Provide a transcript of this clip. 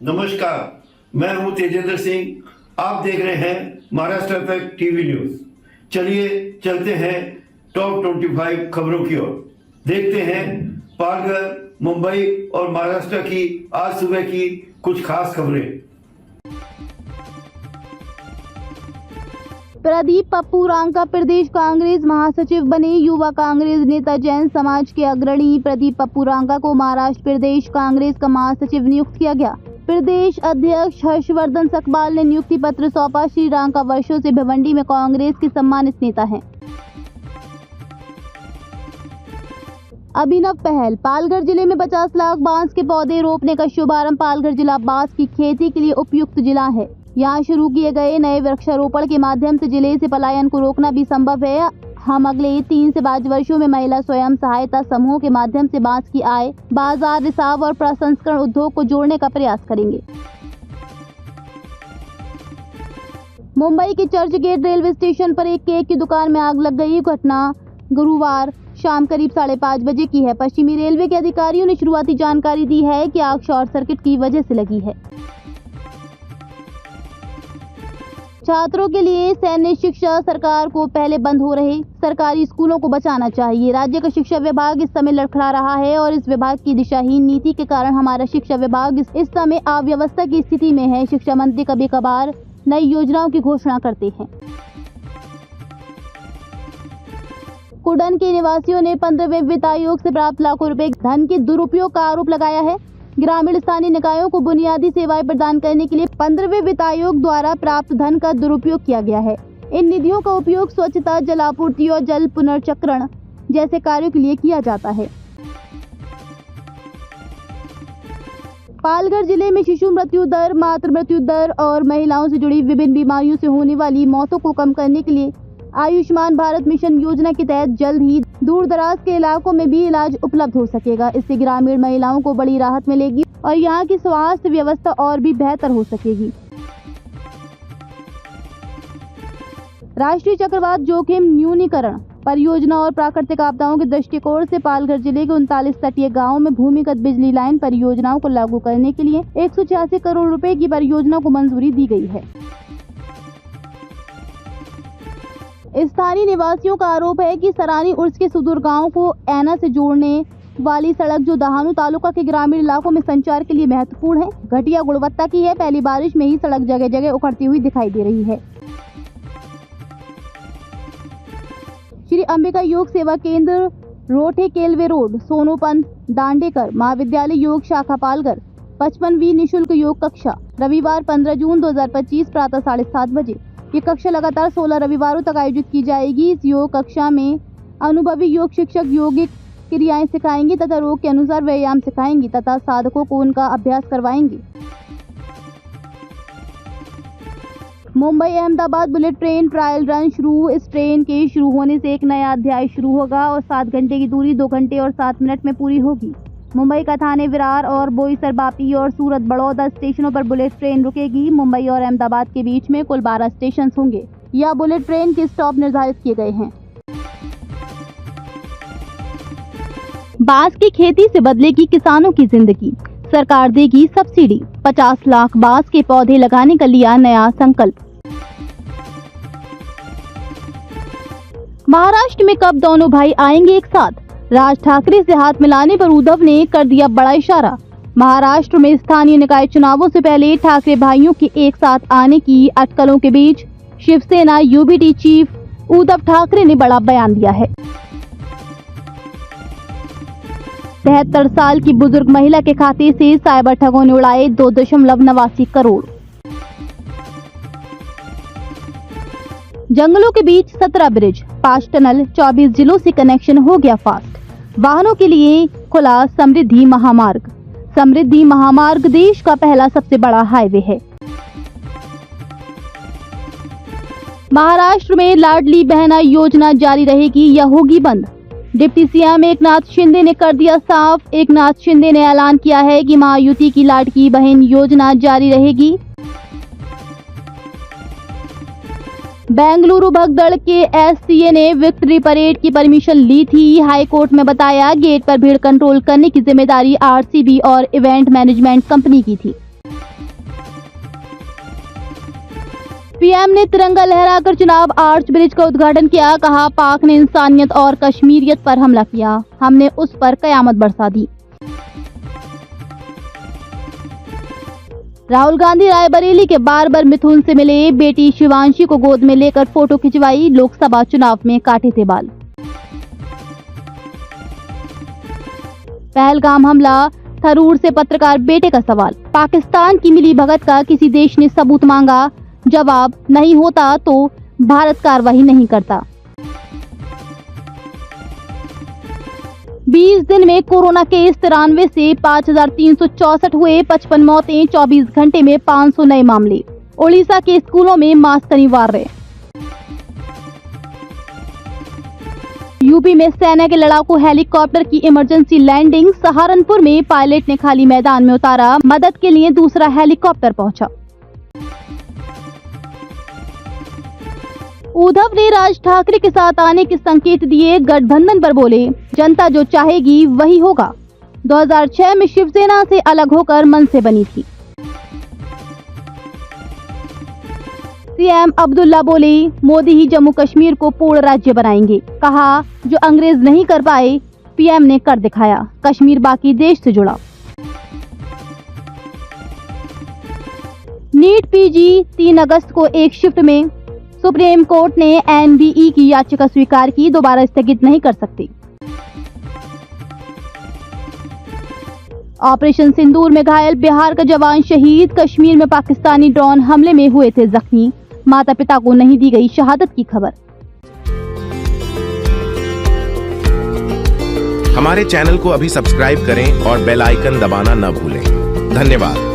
नमस्कार, मैं हूं तेजेंद्र सिंह। आप देख रहे हैं महाराष्ट्र इफेक्ट टीवी न्यूज। चलिए चलते हैं टॉप 25 खबरों की ओर। देखते हैं पालघर, मुंबई और महाराष्ट्र की आज सुबह की कुछ खास खबरें। प्रदीप पप्पूरांका प्रदेश कांग्रेस महासचिव बने। युवा कांग्रेस नेता जैन समाज के अग्रणी प्रदीप पप्पूरांका को महाराष्ट्र प्रदेश कांग्रेस का महासचिव नियुक्त किया गया। प्रदेश अध्यक्ष हर्षवर्धन सकपाल ने नियुक्ति पत्र सौंपा। श्री रांका वर्षों से भिवंडी में कांग्रेस के सम्मानित नेता हैं। अभिनव पहल। पालघर जिले में 50 लाख बांस के पौधे रोपने का शुभारंभ। पालघर जिला बांस की खेती के लिए उपयुक्त जिला है। यहाँ शुरू किए गए नए वृक्षारोपण के माध्यम से जिले से पलायन को रोकना भी संभव है। हम अगले 3 से 5 वर्षों में महिला स्वयं सहायता समूह के माध्यम से बांस की आय, बाजार, रिसाव और प्रसंस्करण उद्योग को जोड़ने का प्रयास करेंगे। मुंबई के चर्च गेट रेलवे स्टेशन पर एक केक की दुकान में आग लग गई। घटना गुरुवार शाम करीब 5:30 बजे की है। पश्चिमी रेलवे के अधिकारियों ने शुरुआती जानकारी दी है कि आग शॉर्ट सर्किट की वजह से लगी है। छात्रों के लिए सैन्य शिक्षा सरकार को पहले बंद हो रहे सरकारी स्कूलों को बचाना चाहिए। राज्य का शिक्षा विभाग इस समय लड़खड़ा रहा है और इस विभाग की दिशाहीन नीति के कारण हमारा शिक्षा विभाग इस समय अव्यवस्था की स्थिति में है। शिक्षा मंत्री कभी कभार नई योजनाओं की घोषणा करते हैं। कुडन के निवासियों ने 15वें वित्त आयोग से प्राप्त लाखों रुपए धन के दुरुपयोग का आरोप लगाया है। ग्रामीण स्थानीय निकायों को बुनियादी सेवाएं प्रदान करने के लिए 15वें वित्त आयोग द्वारा प्राप्त धन का दुरुपयोग किया गया है। इन निधियों का उपयोग स्वच्छता, जल आपूर्ति और जल पुनर्चक्रण जैसे कार्यों के लिए किया जाता है। पालघर जिले में शिशु मृत्यु दर, मातृ मृत्यु दर और महिलाओं से जुड़ी विभिन्न बीमारियों से होने वाली मौतों को कम करने के लिए आयुष्मान भारत मिशन योजना के तहत जल्द ही दूर दराज के इलाकों में भी इलाज उपलब्ध हो सकेगा। इससे ग्रामीण महिलाओं को बड़ी राहत मिलेगी और यहाँ की स्वास्थ्य व्यवस्था और भी बेहतर हो सकेगी। राष्ट्रीय चक्रवात जोखिम न्यूनीकरण परियोजना और प्राकृतिक आपदाओं के दृष्टिकोण से पालघर जिले के 39 तटीय गाँवों में भूमिगत बिजली लाइन परियोजनाओं को लागू करने के लिए 186 करोड़ रुपए की परियोजना को मंजूरी दी गई है। स्थानीय निवासियों का आरोप है कि सरानी उर्स के सुदूर गांव को ऐना से जोड़ने वाली सड़क जो दहानू तालुका के ग्रामीण इलाकों में संचार के लिए महत्वपूर्ण है, घटिया गुणवत्ता की है। पहली बारिश में ही सड़क जगह जगह उखड़ती हुई दिखाई दे रही है। श्री अंबिका योग सेवा केंद्र, रोठे केलवे रोड, सोनोपंथ दांडेकर महाविद्यालय योग शाखा पालघर 55वीं निःशुल्क योग कक्षा रविवार 15 जून 2025 प्रातः 7:30 बजे। ये कक्षा लगातार 16 रविवारों तक आयोजित की जाएगी। इस योग कक्षा में अनुभवी योग शिक्षक योगिक क्रियाएं सिखाएंगे तथा रोग के अनुसार व्यायाम सिखाएंगे तथा साधकों को उनका अभ्यास करवाएंगे। Mumbai Ahmedabad bullet train trial run शुरू। इस ट्रेन के शुरू होने से एक नया अध्याय शुरू होगा और 7 घंटे की दूरी 2 घंटे और 7 मिनट में पूरी होगी। मुंबई का थाने विरार और बोईसर बापी और सूरत बड़ौदा स्टेशनों पर बुलेट ट्रेन रुकेगी। मुंबई और अहमदाबाद के बीच में कुल 12 स्टेशन होंगे। यह बुलेट ट्रेन के स्टॉप निर्धारित किए गए हैं। बांस की खेती से बदलेगी किसानों की जिंदगी, सरकार देगी सब्सिडी। 50 लाख बांस के पौधे लगाने का लिया नया संकल्प। महाराष्ट्र में कब दोनों भाई आएंगे एक साथ? राज ठाकरे से हाथ मिलाने पर उद्धव ने कर दिया बड़ा इशारा। महाराष्ट्र में स्थानीय निकाय चुनावों से पहले ठाकरे भाइयों के एक साथ आने की अटकलों के बीच शिवसेना यूबीटी चीफ उद्धव ठाकरे ने बड़ा बयान दिया है। 73 साल की बुजुर्ग महिला के खाते से साइबर ठगों ने उड़ाए 2.89 करोड़। जंगलों के बीच 17 ब्रिज, 5 टनल, 24 जिलों से कनेक्शन हो गया फास्ट। वाहनों के लिए खुला समृद्धि महामार्ग। समृद्धि महामार्ग देश का पहला सबसे बड़ा हाईवे है। महाराष्ट्र में लाडली बहना योजना जारी रहेगी या होगी बंद? डिप्टी सीएम एकनाथ शिंदे ने कर दिया साफ। एकनाथ शिंदे ने ऐलान किया है कि महायुति की लाडली बहन योजना जारी रहेगी। बेंगलुरु भगदड़ के एससीए ने विक्ट्री परेड की परमिशन ली थी। हाई कोर्ट में बताया गेट पर भीड़ कंट्रोल करने की जिम्मेदारी आरसीबी और इवेंट मैनेजमेंट कंपनी की थी। पीएम ने तिरंगा लहराकर चुनाव आर्च ब्रिज का उद्घाटन किया। कहा, पाक ने इंसानियत और कश्मीरियत पर हमला किया, हमने उस पर कयामत बरसा दी। राहुल गांधी रायबरेली के बार मिथुन से मिले, बेटी शिवांशी को गोद में लेकर फोटो खिंचवाई, लोकसभा चुनाव में काटे थे बाल। पहलगाम हमला, थरूर से पत्रकार बेटे का सवाल। पाकिस्तान की मिली भगत का किसी देश ने सबूत मांगा, जवाब नहीं होता तो भारत कार्रवाई नहीं करता। 20 दिन में कोरोना केस 93 से 5364 हुए, 55 मौतें, 24 घंटे में 500 नए मामले। ओडिशा के स्कूलों में मास्क अनिवार्य। यूपी में सेना के लड़ाकू हेलीकॉप्टर की इमरजेंसी लैंडिंग। सहारनपुर में पायलट ने खाली मैदान में उतारा, मदद के लिए दूसरा हेलीकॉप्टर पहुंचा। उद्धव ने राज ठाकरे के साथ आने के संकेत दिए, गठबंधन पर बोले, जनता जो चाहेगी वही होगा। 2006 में शिवसेना से अलग होकर मन से बनी थी। सीएम अब्दुल्ला बोले, मोदी ही जम्मू कश्मीर को पूर्ण राज्य बनाएंगे। कहा, जो अंग्रेज नहीं कर पाए पीएम ने कर दिखाया, कश्मीर बाकी देश से जुड़ा। नीट पीजी 3 अगस्त को एक शिफ्ट में। सुप्रीम कोर्ट ने एनबीई की याचिका स्वीकार की, दोबारा स्थगित नहीं कर सकती। ऑपरेशन सिंदूर में घायल बिहार का जवान शहीद। कश्मीर में पाकिस्तानी ड्रोन हमले में हुए थे जख्मी, माता पिता को नहीं दी गई शहादत की खबर। हमारे चैनल को अभी सब्सक्राइब करें और बेल आइकन दबाना न भूलें। धन्यवाद।